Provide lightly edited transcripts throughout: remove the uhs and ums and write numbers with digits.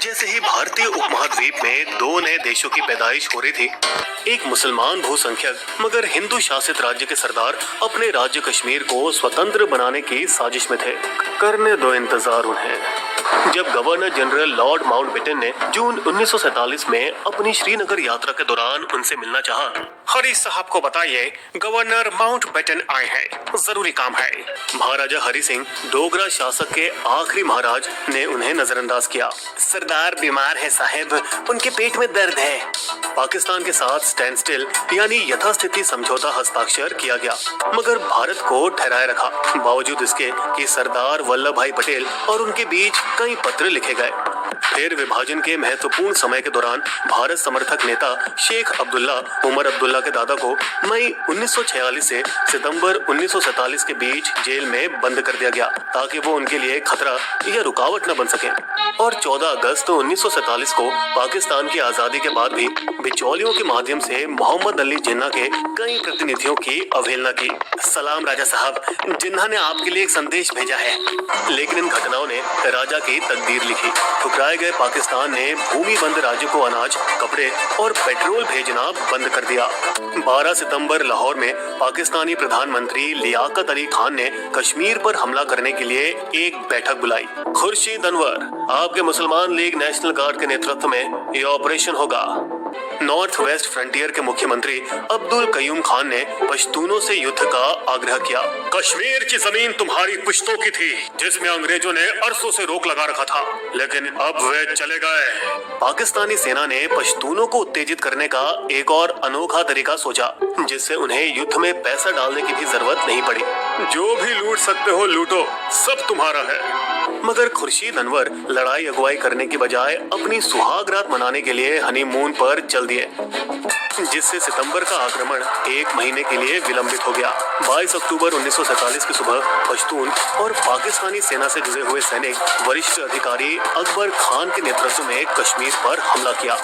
जैसे ही भारतीय उपमहाद्वीप में दो नए देशों की पैदाइश हो रही थी, एक मुसलमान बहुसंख्यक मगर हिंदू शासित राज्य के सरदार अपने राज्य कश्मीर को स्वतंत्र बनाने की साजिश में थे। करने दो इंतजार उन्हें। जब गवर्नर जनरल लॉर्ड माउंटबेटन ने जून 1947 में अपनी श्रीनगर यात्रा के दौरान उनसे मिलना चाहा। हरी साहब को बताइए, गवर्नर माउंटबेटन आए हैं, जरूरी काम है। महाराजा हरि सिंह डोगरा शासक के आखिरी महाराज ने उन्हें नजरअंदाज किया। सरदार बीमार है साहब, उनके पेट में दर्द है। पाकिस्तान के साथ स्टैंड स्टिल यानी यथास्थिति समझौता हस्ताक्षर किया गया, मगर भारत को ठहराए रखा, बावजूद इसके कि सरदार वल्लभ भाई पटेल और उनके बीच कई पत्र लिखे गए। फिर विभाजन के महत्वपूर्ण समय के दौरान भारत समर्थक नेता शेख अब्दुल्ला उमर अब्दुल्ला के दादा को मई 1946 से सितंबर 1947 के बीच जेल में बंद कर दिया गया, ताकि वो उनके लिए खतरा या रुकावट न बन सके। और 14 अगस्त 1947 को पाकिस्तान की आजादी के बाद भी बिचौलियों के माध्यम से मोहम्मद अली जिन्ना के कई प्रतिनिधियों की अवहेलना की। सलाम राजा साहब, जिन्ना ने आपके लिए एक संदेश भेजा है। लेकिन इन घटनाओं ने राजा की तकदीर लिखी। ठुकराए गए पाकिस्तान ने भूमि बंद राज्य को अनाज, कपड़े और पेट्रोल भेजना बंद कर दिया। 12 सितंबर लाहौर में पाकिस्तानी प्रधानमंत्री लियाकत अली खान ने कश्मीर पर हमला करने के लिए एक बैठक बुलाई। खुर्शीद अनवर, आपके मुसलमान लीग नेशनल गार्ड के नेतृत्व में यह ऑपरेशन होगा। नॉर्थ वेस्ट फ्रंटियर के मुख्यमंत्री अब्दुल कयूम खान ने पश्तूनों से युद्ध का आग्रह किया। कश्मीर की जमीन तुम्हारी पुश्तों की थी, जिसमें अंग्रेजों ने अरसों से रोक लगा रखा था, लेकिन अब वे चले गए। पाकिस्तानी सेना ने पश्तूनों को उत्तेजित करने का एक और अनोखा तरीका सोचा, जिससे उन्हें युद्ध में पैसा डालने की भी जरूरत नहीं पड़ी। जो भी लूट सकते हो लूटो, सब तुम्हारा है। मगर खुर्शीद अनवर लड़ाई अगुवाई करने की बजाय अपनी सुहाग रात मनाने के लिए हनीमून पर चल दिए, जिससे सितंबर का आक्रमण एक महीने के लिए विलंबित हो गया। 22 अक्टूबर 1947 की सुबह पश्तून और पाकिस्तानी सेना से जुड़े हुए सैनिक वरिष्ठ अधिकारी अकबर खान के नेतृत्व में कश्मीर पर हमला किया।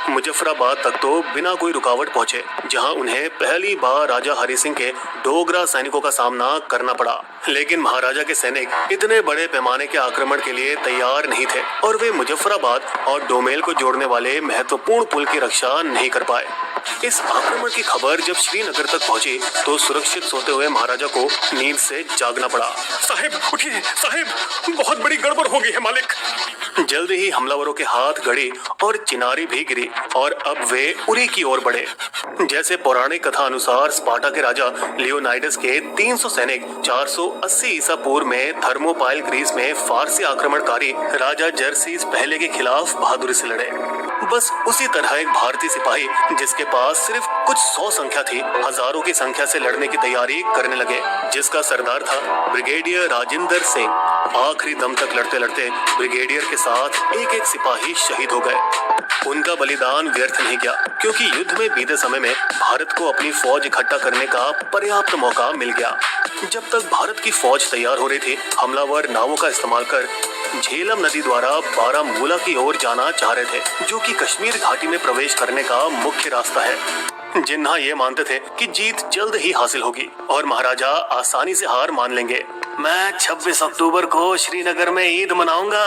मुजफ्फराबाद तक तो बिना कोई रुकावट पहुंचे, जहां उन्हें पहली बार राजा हरि सिंह के डोगरा सैनिकों का सामना करना पड़ा। लेकिन महाराजा के सैनिक इतने बड़े पैमाने के आक्रमण के लिए तैयार नहीं थे और वे मुजफ्फराबाद और डोमेल को जोड़ने वाले महत्वपूर्ण पुल की रक्षा नहीं कर पाए। इस आक्रमण की खबर जब श्रीनगर तक पहुंची तो सुरक्षित सोते हुए महाराजा को नींद से जागना पड़ा। साहिब उठिए, साहिब, बहुत बड़ी गड़बड़ हो गई है मालिक। जल्द ही हमलावरों के हाथ घड़ी और चिनारी भी गिरी और अब वे उरी की ओर बढ़े। जैसे पौराणिक कथा अनुसार स्पार्टा के राजा लियोनाइडस के 300 सैनिक 480 ईसा पूर्व में थर्मोपाइल ग्रीस में फारसी आक्रमणकारी राजा जर्सीस पहले के खिलाफ बहादुरी से लड़े। बस उसी तरह एक भारतीय सिपाही जिसके पास सिर्फ कुछ 100 संख्या थी, हजारों की संख्या से लड़ने की तैयारी करने लगे, जिसका सरदार था ब्रिगेडियर राजेंद्र सिंह। आखिरी दम तक लड़ते लड़ते ब्रिगेडियर के साथ एक एक सिपाही शहीद हो गए। उनका बलिदान व्यर्थ नहीं गया, क्योंकि युद्ध में बीते समय में भारत को अपनी फौज इकट्ठा करने का पर्याप्त मौका मिल गया। जब तक भारत की फौज तैयार हो रही थी, हमलावर नावों का इस्तेमाल कर झेलम नदी द्वारा बारामूला की ओर जाना चाह रहे थे, जो कि कश्मीर घाटी में प्रवेश करने का मुख्य रास्ता है। जिन्ना ये मानते थे कि जीत जल्द ही हासिल होगी और महाराजा आसानी से हार मान लेंगे। मैं 26 अक्टूबर को श्रीनगर में ईद मनाऊंगा।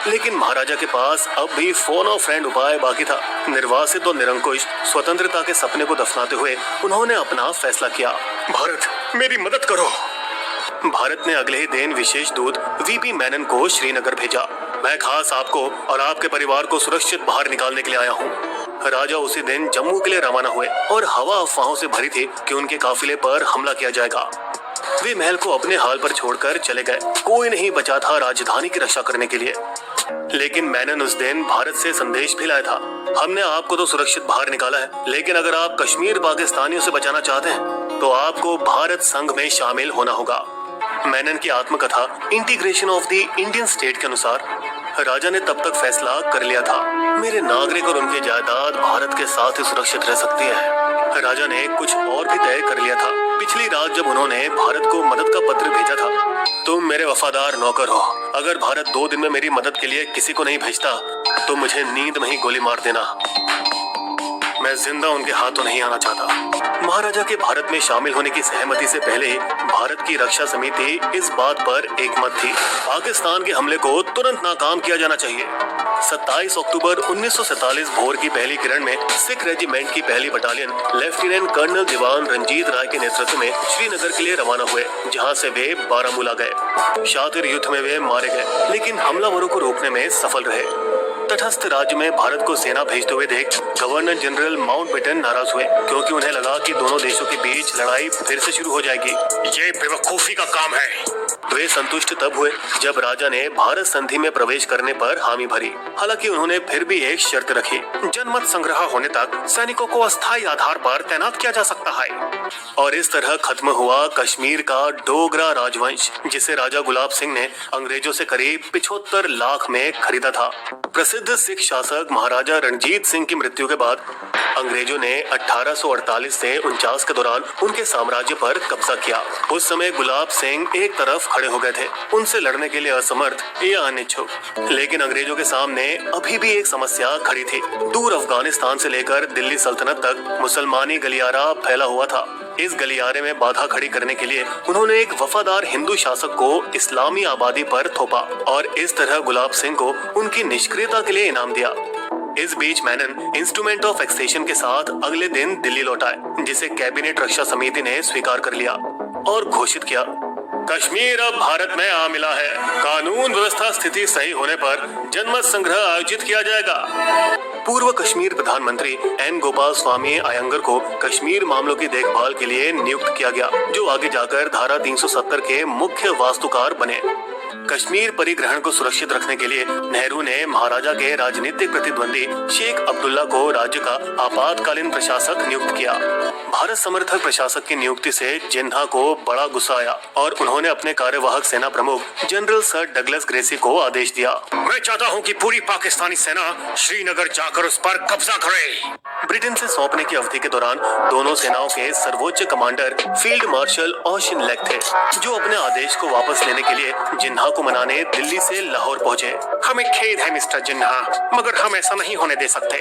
लेकिन महाराजा के पास अब भी फोन ऑफ फ्रेंड उपाय बाकी था। निर्वासित और निरंकुश स्वतंत्रता के सपने को दफनाते हुए उन्होंने अपना फैसला किया। भारत, मेरी मदद करो। भारत ने अगले ही दिन विशेष दूत वीपी मेनन को श्रीनगर भेजा। मैं खास आपको और आपके परिवार को सुरक्षित बाहर निकालने के लिए आया हूँ। राजा उसी दिन जम्मू के लिए रवाना हुए और हवा अफवाहों से भरी थी कि उनके काफिले पर हमला किया जाएगा। वे महल को अपने हाल पर छोड़कर चले गए। कोई नहीं बचा था राजधानी की रक्षा करने के लिए। लेकिन मेनन उस दिन भारत से संदेश भी लाया था। हमने आपको तो सुरक्षित बाहर निकाला है, लेकिन अगर आप कश्मीर पाकिस्तानियों से बचाना चाहते हैं तो आपको भारत संघ में शामिल होना होगा। मेनन की आत्मकथा integration of the Indian state के अनुसार राजा ने तब तक फैसला कर लिया था, मेरे नागरिक और उनकी जायदाद भारत के साथ ही सुरक्षित रह सकती है। राजा ने कुछ और भी तय कर लिया था। पिछली रात जब उन्होंने भारत को मदद का पत्र भेजा था, तुम मेरे वफादार नौकर हो। अगर भारत 2 दिन में मेरी मदद के लिए किसी को नहीं भेजता तो मुझे नींद में ही गोली मार देना। मैं जिंदा उनके हाथों नहीं आना चाहता। महाराजा के भारत में शामिल होने की सहमति से पहले भारत की रक्षा समिति इस बात पर एकमत थी, पाकिस्तान के हमले को तुरंत नाकाम किया जाना चाहिए। 27 अक्टूबर 1947 भोर की पहली किरण में सिख रेजिमेंट की पहली बटालियन लेफ्टिनेंट कर्नल दीवान रंजीत राय के नेतृत्व में श्रीनगर के लिए रवाना हुए, जहां से वे बारामूला गए। शातिर युद्ध में वे मारे गए, लेकिन हमलावरों को रोकने में सफल रहे। तटस्थ राज्य में भारत को सेना भेजते हुए देख गवर्नर जनरल माउंटबेटन नाराज हुए, क्योंकि उन्हें लगा कि दोनों देशों के बीच लड़ाई फिर से शुरू हो जाएगी। ये बेवकूफी का काम है। वे संतुष्ट तब हुए जब राजा ने भारत संधि में प्रवेश करने पर हामी भरी। हालांकि उन्होंने फिर भी एक शर्त रखी, जनमत संग्रह होने तक सैनिकों को अस्थायी आधार पर तैनात किया जा सकता है। और इस तरह खत्म हुआ कश्मीर का डोगरा राजवंश, जिसे राजा गुलाब सिंह ने अंग्रेजों से करीब 75 लाख में खरीदा था। प्रसिद्ध सिख शासक महाराजा रणजीत सिंह की मृत्यु के बाद अंग्रेजों ने 1848 से 49 के दौरान उनके साम्राज्य पर कब्जा किया। उस समय गुलाब सिंह एक तरफ खड़े हो गए थे, उनसे लड़ने के लिए असमर्थ या अनिच्छुक। लेकिन अंग्रेजों के सामने अभी भी एक समस्या खड़ी थी। दूर अफगानिस्तान से लेकर दिल्ली सल्तनत तक मुसलमानी गलियारा फैला हुआ था। इस गलियारे में बाधा खड़ी करने के लिए उन्होंने एक वफादार हिंदू शासक को इस्लामी आबादी पर थोपा और इस तरह गुलाब सिंह को उनकी निष्क्रियता के लिए इनाम दिया। इस बीच मेनन इंस्ट्रूमेंट ऑफ एक्सेशन के साथ अगले दिन दिल्ली लौट आए, जिसे कैबिनेट रक्षा समिति ने स्वीकार कर लिया और घोषित किया, कश्मीर अब भारत में आ मिला है। कानून व्यवस्था स्थिति सही होने पर जनमत संग्रह आयोजित किया जाएगा। पूर्व कश्मीर प्रधानमंत्री एन गोपाल स्वामी अयंगर को कश्मीर मामलों की देखभाल के लिए नियुक्त किया गया, जो आगे जाकर धारा 370 के मुख्य वास्तुकार बने। कश्मीर परिग्रहण को सुरक्षित रखने के लिए नेहरू ने महाराजा के राजनीतिक प्रतिद्वंदी शेख अब्दुल्ला को राज्य का आपातकालीन प्रशासक नियुक्त किया। भारत समर्थक प्रशासक की नियुक्ति से जिन्ना को बड़ा गुस्सा आया और उन्होंने अपने कार्यवाहक सेना प्रमुख जनरल सर डगलस ग्रेसी को आदेश दिया, मैं चाहता हूं कि पूरी पाकिस्तानी सेना श्रीनगर जाकर उस पर कब्जा करे। ब्रिटेन से सौंपने की अवधि के दौरान दोनों सेनाओं के सर्वोच्च commander field marshal ocean lake थे, जो अपने आदेश को वापस लेने के लिए जिन्ना को मनाने दिल्ली से लाहौर पहुंचे। हमें खेद है मिस्टर जिन्ना, मगर हम ऐसा नहीं होने दे सकते।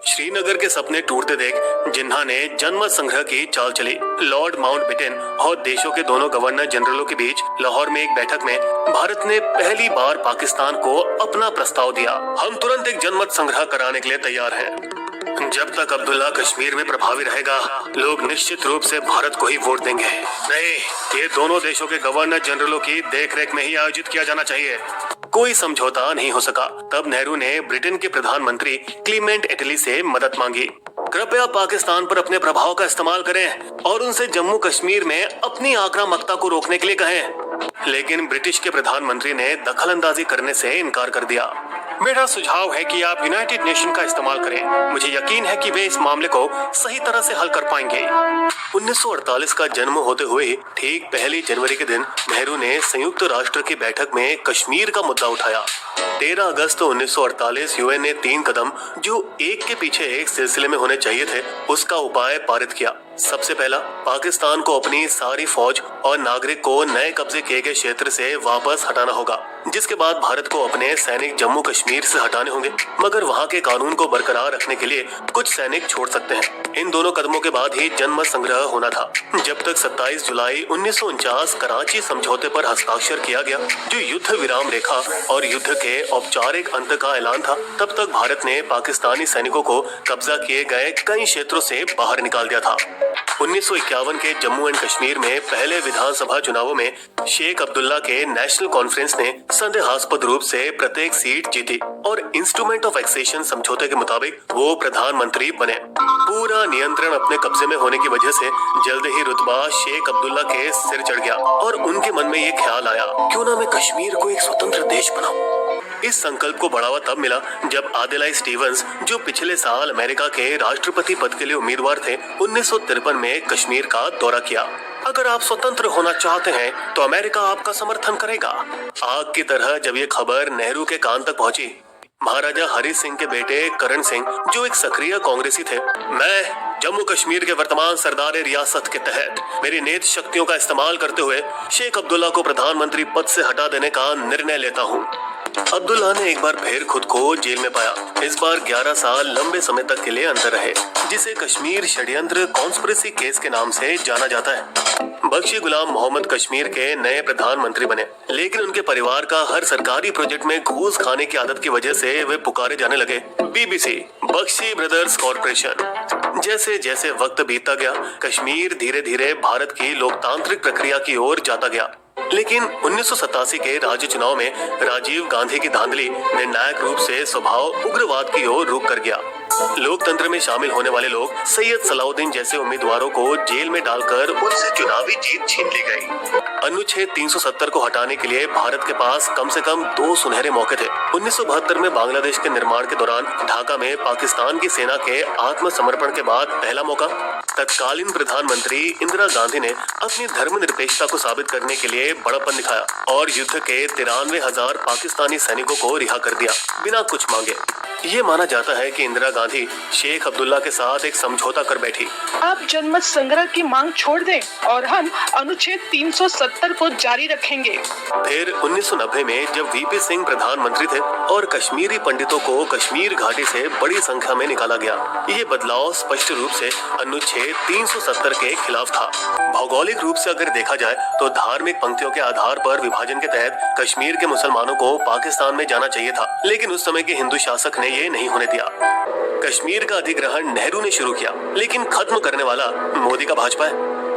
श्रीनगर के सपने टूटते देख जिन्ना ने जनमत संग्रह की चाल चली। लॉर्ड माउंटबेटन और देशों के दोनों गवर्नर जनरलों के बीच लाहौर में एक बैठक में भारत ने पहली बार पाकिस्तान को अपना प्रस्ताव दिया, हम तुरंत एक जनमत संग्रह कराने के लिए तैयार हैं। जब तक अब्दुल्ला कश्मीर में प्रभावी रहेगा, लोग निश्चित रूप से भारत को ही वोट देंगे। नहीं, ये दोनों देशों के गवर्नर जनरलों की देखरेख में ही आयोजित किया जाना चाहिए। कोई समझौता नहीं हो सका। तब नेहरू ने ब्रिटेन के प्रधानमंत्री क्लीमेंट एटली से मदद मांगी, कृपया पाकिस्तान पर अपने प्रभाव का इस्तेमाल करें और उनसे जम्मू कश्मीर में अपनी आक्रामकता को रोकने के लिए कहें। लेकिन ब्रिटिश के प्रधानमंत्री ने दखलंदाजी करने से इनकार कर दिया। मेरा सुझाव है कि आप यूनाइटेड नेशन का इस्तेमाल करें। मुझे यकीन है कि वे इस मामले को सही तरह से हल कर पाएंगे। 1948 का जन्म होते हुए ठीक 1 जनवरी के दिन नेहरू ने संयुक्त राष्ट्र की बैठक में कश्मीर का मुद्दा उठाया। 13 अगस्त 1948 यूएन ने 3 कदम जो एक के पीछे एक सिलसिले में होने चाहिए थे, उसका उपाय पारित किया। सबसे पहला, पाकिस्तान को अपनी सारी फौज और नागरिक को नए कब्जे किए गए क्षेत्र से वापस हटाना होगा, जिसके बाद भारत को अपने सैनिक जम्मू कश्मीर से हटाने होंगे, मगर वहां के कानून को बरकरार रखने के लिए कुछ सैनिक छोड़ सकते हैं। इन दोनों कदमों के बाद ही जनमत संग्रह होना था। जब तक 27 जुलाई 1949 कराची समझौते पर हस्ताक्षर किया गया, जो युद्ध विराम रेखा और युद्ध के औपचारिक अंत का ऐलान था, तब तक भारत ने पाकिस्तानी सैनिकों को कब्जा किए गए कई क्षेत्रों से बाहर निकाल दिया था। 1951 के जम्मू एंड कश्मीर में पहले विधानसभा चुनावों में शेख अब्दुल्ला के नेशनल कॉन्फ्रेंस ने संदेहास्पद रूप से प्रत्येक सीट जीती और इंस्ट्रूमेंट ऑफ एक्सेशन समझौते के मुताबिक वो प्रधानमंत्री बने। पूरा नियंत्रण अपने कब्जे में होने की वजह से जल्द ही रुतबा शेख अब्दुल्ला के सिर चढ़ गया और उनके मन में ये ख्याल आया, क्यों ना मैं कश्मीर को एक स्वतंत्र देश बनाऊं। इस संकल्प को बढ़ावा तब मिला जब आदिलाई स्टीवंस, जो पिछले साल अमेरिका के राष्ट्रपति पद के लिए उम्मीदवार थे, 1953 में कश्मीर का दौरा किया। अगर आप स्वतंत्र होना चाहते हैं तो अमेरिका आपका समर्थन करेगा। आग की तरह जब ये खबर नेहरू के कान तक पहुंची, महाराजा हरि सिंह के बेटे करण सिंह, जो एक सक्रिय कांग्रेसी थे, मैं जम्मू कश्मीर के वर्तमान सरदार रियासत के तहत मेरी नेत शक्तियों का इस्तेमाल करते हुए शेख अब्दुल्ला को प्रधानमंत्री पद से हटा देने का निर्णय लेता हूँ। अब्दुल्ला ने एक बार फिर खुद को जेल में पाया। इस बार 11 साल लंबे समय तक के लिए अंदर रहे, जिसे कश्मीर षड्यंत्र कॉन्स्पिरेसी केस के नाम से जाना जाता है। बख्शी गुलाम मोहम्मद कश्मीर के नए प्रधानमंत्री बने, लेकिन उनके परिवार का हर सरकारी प्रोजेक्ट में घूस खाने की आदत की वजह से वे पुकारे जाने लगे BBC, बख्शी ब्रदर्स कॉरपोरेशन। जैसे जैसे वक्त बीतता गया, कश्मीर धीरे धीरे भारत की लोकतांत्रिक प्रक्रिया की ओर जाता गया। लेकिन 1987 के राज्य चुनाव में राजीव गांधी की धांधली निर्णायक रूप से स्वभाव उग्रवाद की ओर रुख कर गया। लोकतंत्र में शामिल होने वाले लोग सैयद सलाउद्दीन जैसे उम्मीदवारों को जेल में डालकर उनसे चुनावी जीत छीन ली गई। अनुच्छेद 370 को हटाने के लिए भारत के पास कम से कम 2 सुनहरे मौके थे। 1972 में बांग्लादेश के निर्माण के दौरान ढाका में पाकिस्तान की सेना के आत्मसमर्पण के बाद पहला मौका। तत्कालीन प्रधानमंत्री इंदिरा गांधी ने अपनी धर्मनिरपेक्षता को साबित करने के लिए बड़प्पन दिखाया और युद्ध के 93,000 पाकिस्तानी सैनिकों को रिहा कर दिया बिना कुछ मांगे। ये माना जाता है कि इंदिरा गांधी शेख अब्दुल्ला के साथ एक समझौता कर बैठी। आप जनमत संग्रह की मांग छोड़ दें और हम अनुच्छेद 370 को जारी रखेंगे। फिर 1990 में जब VP सिंह प्रधानमंत्री थे और कश्मीरी पंडितों को कश्मीर घाटी से बड़ी संख्या में निकाला गया, ये बदलाव स्पष्ट रूप से अनुच्छेद 370 के खिलाफ था। भौगोलिक रूप से अगर देखा जाए तो धार्मिक पंक्तियों के आधार पर विभाजन के तहत कश्मीर के मुसलमानों को पाकिस्तान में जाना चाहिए था, लेकिन उस समय के हिंदू शासक ने ये नहीं होने दिया। कश्मीर का अधिग्रहण नेहरू ने शुरू किया, लेकिन खत्म करने वाला मोदी का भाजपा है।